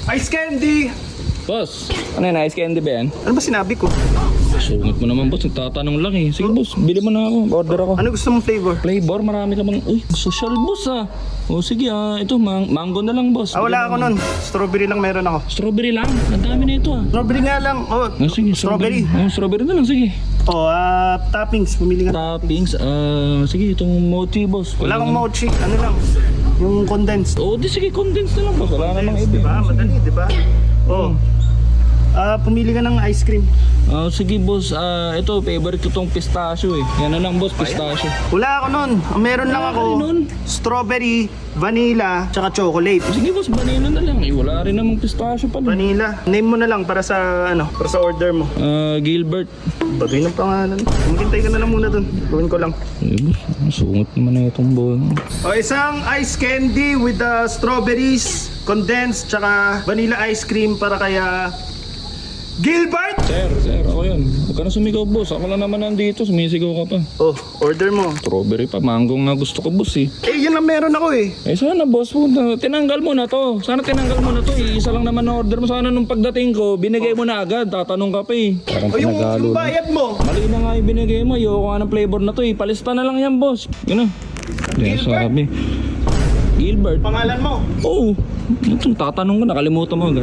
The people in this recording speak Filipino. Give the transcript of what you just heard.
Ice candy! Boss, ano yun? Ice candy ba yan? Ano ba sinabi ko? Sungit mo naman, boss. Nagtatanong lang eh. Sige, boss. Bili mo na ako. Order ako. Ano gusto mong flavor? Flavor, marami ka bang... Uy, social boss ah. O sige ito, mango na lang, boss. Wala ako nun. Strawberry lang meron ako. Strawberry lang? Ang dami na ito ah. Strawberry nga lang. Oh, Sige, strawberry. Strawberry na lang, sige. Toppings. Pumili ka. Toppings, sige, itong mochi, boss. Wala akong mochi. Ano lang? Yung condensed. Di sige, condense na lang, boss. Wala namang iba. Diba? Madali, diba? Pumili ka ng ice cream. Sige, boss. Ito, favorite ko tong pistachio eh. Yan na lang, boss, pistachio. Wala ako nun. Ang meron lang ako, nun? strawberry, vanilla, tsaka chocolate. Sige, boss, vanilla na lang. Wala rin namang pistachio pala. Vanilla. Name mo na lang para sa order mo. Gilbert. Bagay ng pangalan. Maghintay ka na lang muna dun. Gawin ko lang. Boss, sungit naman na itong boy. Isang ice candy with strawberries, condensed, tsaka vanilla ice cream para kaya Gilbert! Sir, ako yun. Huwag ka na sumigaw, boss. Ako lang naman nandito. Sumisigaw ka pa. Order mo. Strawberry pa. Mango nga gusto ko, boss eh. Yan lang meron ako eh. Sana, boss. Tinanggal mo na to. Sana tinanggal mo na to eh. Isa lang naman na order mo. Sana nung pagdating ko, binigay mo na agad. Tatanong ka pa eh. Parang Yung bayad mo. Mali na nga yung binigay mo. Ayoko nga ng flavor na to eh. Palista na lang yan, boss. Yun na. Gilbert? Sabi. Gilbert. Pangalan mo. Oo. Tatanong ko. Nakalimutan mo agad.